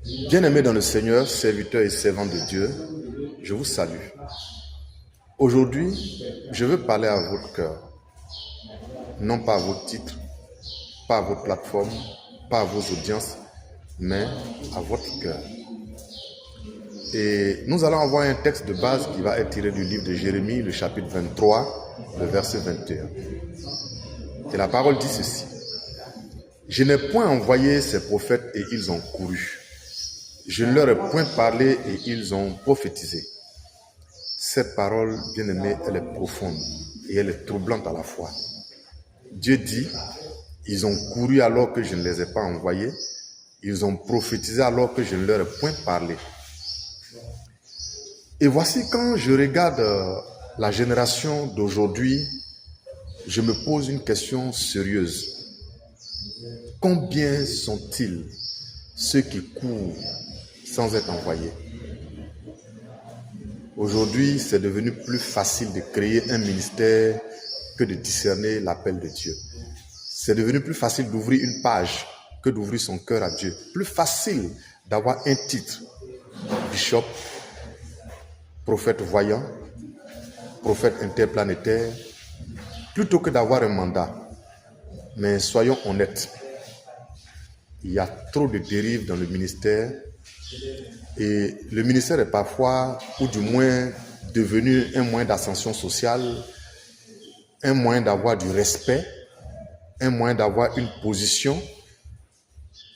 Bien-aimés dans le Seigneur, serviteurs et servants de Dieu, je vous salue. Aujourd'hui, je veux parler à votre cœur, non pas à vos titres, pas à vos plateformes, pas à vos audiences, mais à votre cœur. Et nous allons avoir un texte de base qui va être tiré du livre de Jérémie, le chapitre 23, le verset 21. Et la parole dit ceci. « Je n'ai point envoyé ces prophètes et ils ont couru. Je ne leur ai point parlé et ils ont prophétisé. » Cette parole, bien-aimée, elle est profonde et elle est troublante à la fois. Dieu dit, ils ont couru alors que je ne les ai pas envoyés. Ils ont prophétisé alors que je ne leur ai point parlé. Et voici quand je regarde la génération d'aujourd'hui, je me pose une question sérieuse. Combien sont-ils ceux qui courent sans être envoyés? Aujourd'hui, c'est devenu plus facile de créer un ministère que de discerner l'appel de Dieu. C'est devenu plus facile d'ouvrir une page que d'ouvrir son cœur à Dieu. Plus facile d'avoir un titre, bishop, prophète voyant, prophète interplanétaire, plutôt que d'avoir un mandat. Mais soyons honnêtes, il y a trop de dérives dans le ministère et le ministère est parfois, ou du moins, devenu un moyen d'ascension sociale, un moyen d'avoir du respect, un moyen d'avoir une position,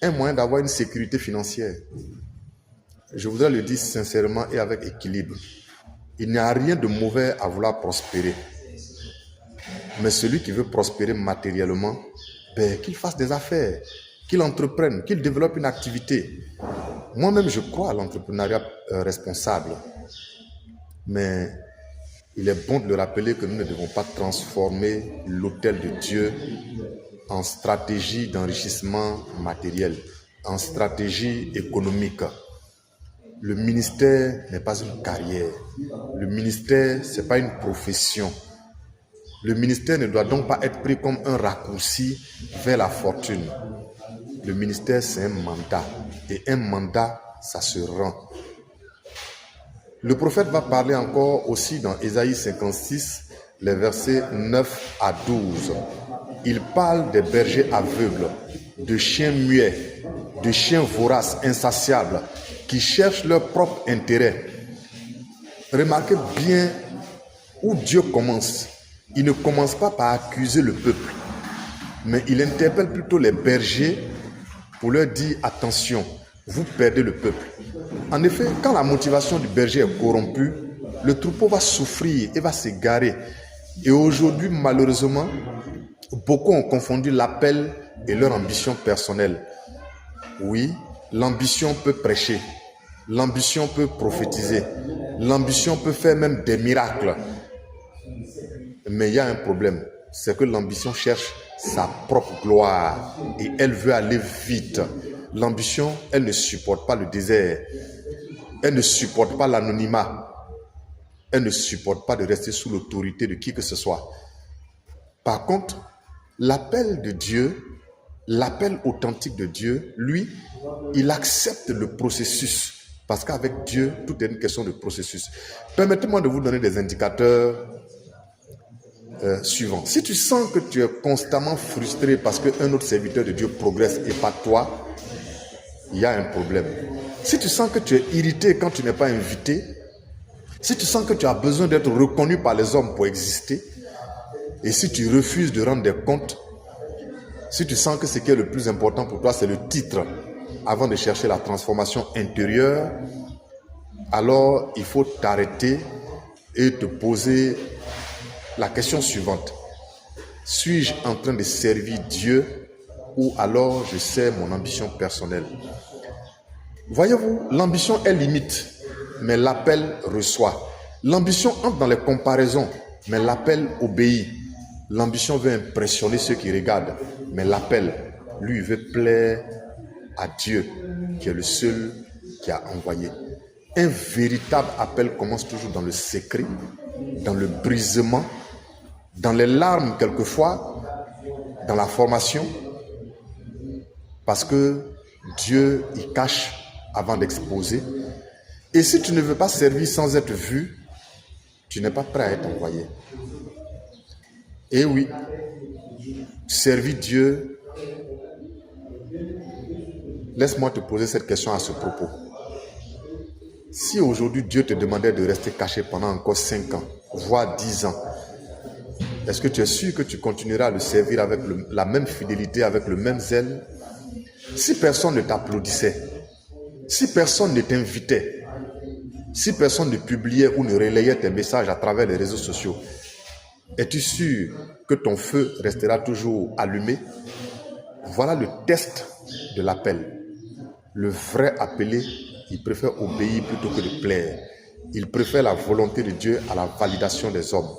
un moyen d'avoir une sécurité financière. Je voudrais le dire sincèrement et avec équilibre. Il n'y a rien de mauvais à vouloir prospérer. Mais celui qui veut prospérer matériellement, qu'il fasse des affaires, qu'il entreprenne, qu'il développe une activité. Moi-même, je crois à l'entrepreneuriat responsable. Mais il est bon de le rappeler que nous ne devons pas transformer l'autel de Dieu en stratégie d'enrichissement matériel, en stratégie économique. Le ministère n'est pas une carrière. Le ministère, ce n'est pas une profession. Le ministère ne doit donc pas être pris comme un raccourci vers la fortune. Le ministère, c'est un mandat. Et un mandat, ça se rend. Le prophète va parler encore aussi dans Ésaïe 56, les versets 9 à 12. Il parle des bergers aveugles, de chiens muets, de chiens voraces, insatiables, qui cherchent leur propre intérêt. Remarquez bien où Dieu commence. Il ne commence pas par accuser le peuple, mais il interpelle plutôt les bergers pour leur dire « Attention, vous perdez le peuple ». En effet, quand la motivation du berger est corrompue, le troupeau va souffrir et va s'égarer. Et aujourd'hui, malheureusement, beaucoup ont confondu l'appel et leur ambition personnelle. Oui, l'ambition peut prêcher, l'ambition peut prophétiser, l'ambition peut faire même des miracles. Mais il y a un problème, c'est que l'ambition cherche sa propre gloire et elle veut aller vite. L'ambition, elle ne supporte pas le désert, elle ne supporte pas l'anonymat, elle ne supporte pas de rester sous l'autorité de qui que ce soit. Par contre, l'appel de Dieu, l'appel authentique de Dieu, lui, il accepte le processus. Parce qu'avec Dieu, tout est une question de processus. Permettez-moi de vous donner des indicateurs suivants. Si tu sens que tu es constamment frustré parce qu'un autre serviteur de Dieu progresse et pas toi, il y a un problème. Si tu sens que tu es irrité quand tu n'es pas invité, si tu sens que tu as besoin d'être reconnu par les hommes pour exister, et si tu refuses de rendre des comptes, si tu sens que ce qui est le plus important pour toi, c'est le titre, avant de chercher la transformation intérieure, alors il faut t'arrêter et te poser la question suivante. Suis-je en train de servir Dieu ou alors je sers mon ambition personnelle? Voyez-vous, l'ambition est limite, mais l'appel reçoit. L'ambition entre dans les comparaisons, mais l'appel obéit. L'ambition veut impressionner ceux qui regardent, mais l'appel, lui, veut plaire à Dieu, qui est le seul qui a envoyé. Un véritable appel commence toujours dans le secret, dans le brisement, dans les larmes quelquefois, dans la formation, parce que Dieu, il cache avant d'exposer. Et si tu ne veux pas servir sans être vu, tu n'es pas prêt à être envoyé. Et oui, servir Dieu, laisse-moi te poser cette question à ce propos. Si aujourd'hui Dieu te demandait de rester caché pendant encore 5 ans, voire 10 ans, est-ce que tu es sûr que tu continueras à le servir avec la même fidélité, avec le même zèle? Si personne ne t'applaudissait, si personne ne t'invitait, si personne ne publiait ou ne relayait tes messages à travers les réseaux sociaux, es-tu sûr que ton feu restera toujours allumé? Voilà le test de l'appel. Le vrai appelé, il préfère obéir plutôt que de plaire. Il préfère la volonté de Dieu à la validation des hommes.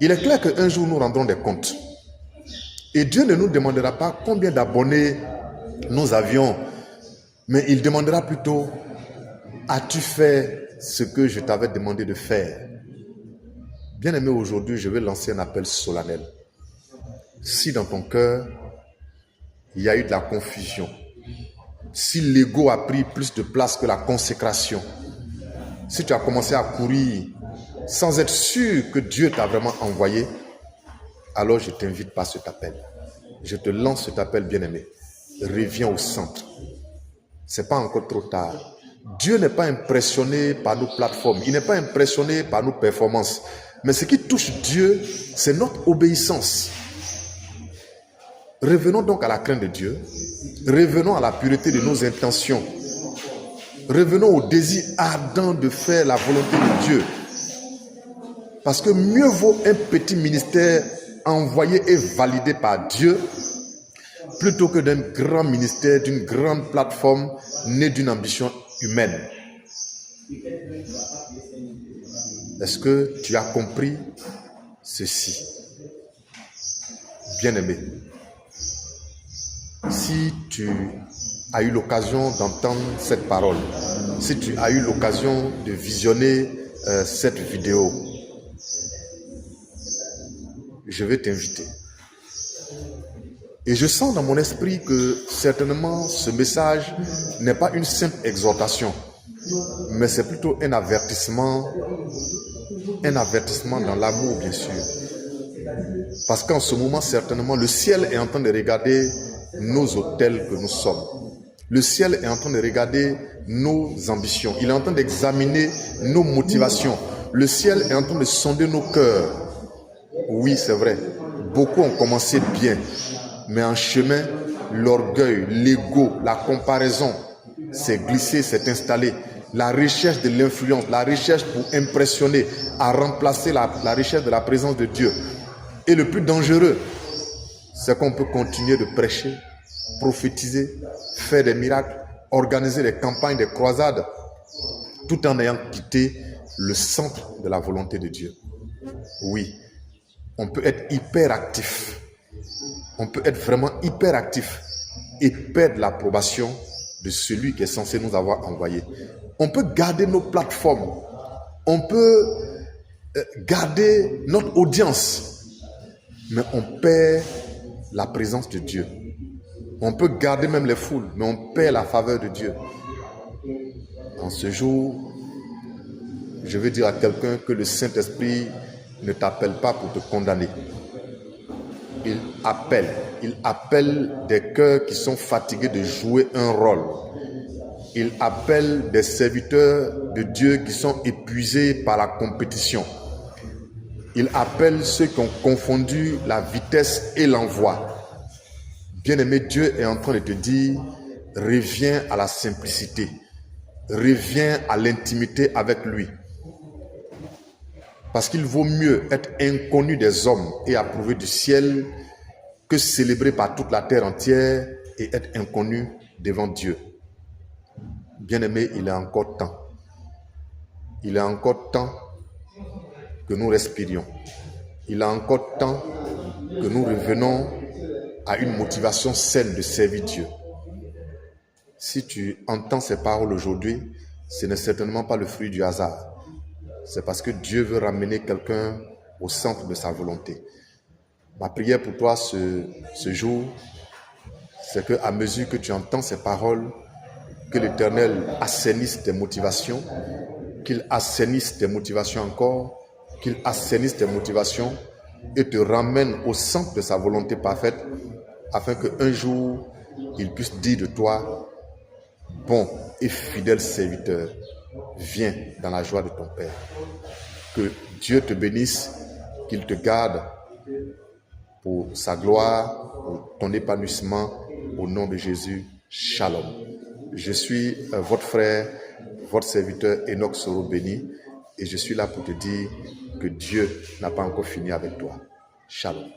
Il est clair qu'un jour nous rendrons des comptes. Et Dieu ne nous demandera pas combien d'abonnés nous avions, mais il demandera plutôt: as-tu fait ce que je t'avais demandé de faire? Bien-aimé, aujourd'hui, je vais lancer un appel solennel. Si dans ton cœur, il y a eu de la confusion, si l'ego a pris plus de place que la consécration, si tu as commencé à courir sans être sûr que Dieu t'a vraiment envoyé, alors je t'invite par cet appel. Je te lance cet appel, bien-aimé. Reviens au centre. Ce n'est pas encore trop tard. Dieu n'est pas impressionné par nos plateformes. Il n'est pas impressionné par nos performances. Mais ce qui touche Dieu, c'est notre obéissance. Revenons donc à la crainte de Dieu. Revenons à la pureté de nos intentions. Revenons au désir ardent de faire la volonté de Dieu. Parce que mieux vaut un petit ministère envoyé et validé par Dieu plutôt que d'un grand ministère, d'une grande plateforme née d'une ambition humaine. Est-ce que tu as compris ceci? Bien-aimé, si tu as eu l'occasion d'entendre cette parole, si tu as eu l'occasion de visionner cette vidéo, je vais t'inviter. Et je sens dans mon esprit que certainement ce message n'est pas une simple exhortation, mais c'est plutôt un avertissement dans l'amour, bien sûr. Parce qu'en ce moment, certainement, le ciel est en train de regarder nos autels que nous sommes. Le ciel est en train de regarder nos ambitions. Il est en train d'examiner nos motivations. Le ciel est en train de sonder nos cœurs. Oui, c'est vrai. Beaucoup ont commencé bien. Mais en chemin, l'orgueil, l'ego, la comparaison s'est glissé, s'est installé. La recherche de l'influence, la recherche pour impressionner, a remplacé la recherche de la présence de Dieu. Et le plus dangereux, c'est qu'on peut continuer de prêcher, prophétiser, faire des miracles, organiser des campagnes, des croisades, tout en ayant quitté le centre de la volonté de Dieu. Oui, on peut être hyper actif. On peut être vraiment hyper actif et perdre l'approbation de celui qui est censé nous avoir envoyés. On peut garder nos plateformes. On peut garder notre audience. Mais on perd la présence de Dieu. On peut garder même les foules, mais on perd la faveur de Dieu. En ce jour, je veux dire à quelqu'un que le Saint-Esprit ne t'appelle pas pour te condamner. Il appelle des cœurs qui sont fatigués de jouer un rôle. Il appelle des serviteurs de Dieu qui sont épuisés par la compétition. Il appelle ceux qui ont confondu la vitesse et l'envoi. Bien-aimé, Dieu est en train de te dire, reviens à la simplicité. Reviens à l'intimité avec lui. Parce qu'il vaut mieux être inconnu des hommes et approuvé du ciel que célébré par toute la terre entière et être inconnu devant Dieu. Bien-aimé, il est encore temps. Il est encore temps que nous respirions. Il est encore temps que nous revenons à une motivation saine de servir Dieu. Si tu entends ces paroles aujourd'hui, ce n'est certainement pas le fruit du hasard. C'est parce que Dieu veut ramener quelqu'un au centre de sa volonté. Ma prière pour toi ce jour, c'est qu'à mesure que tu entends ces paroles, Que l'Éternel assainisse tes motivations, qu'il assainisse tes motivations encore, qu'il assainisse tes motivations et te ramène au centre de sa volonté parfaite, afin qu'un jour, il puisse dire de toi, bon et fidèle serviteur, viens dans la joie de ton Père. Que Dieu te bénisse, qu'il te garde pour sa gloire, pour ton épanouissement, au nom de Jésus. Shalom. Je suis votre frère, votre serviteur Enoch Soro Béni, et je suis là pour te dire que Dieu n'a pas encore fini avec toi. Shalom.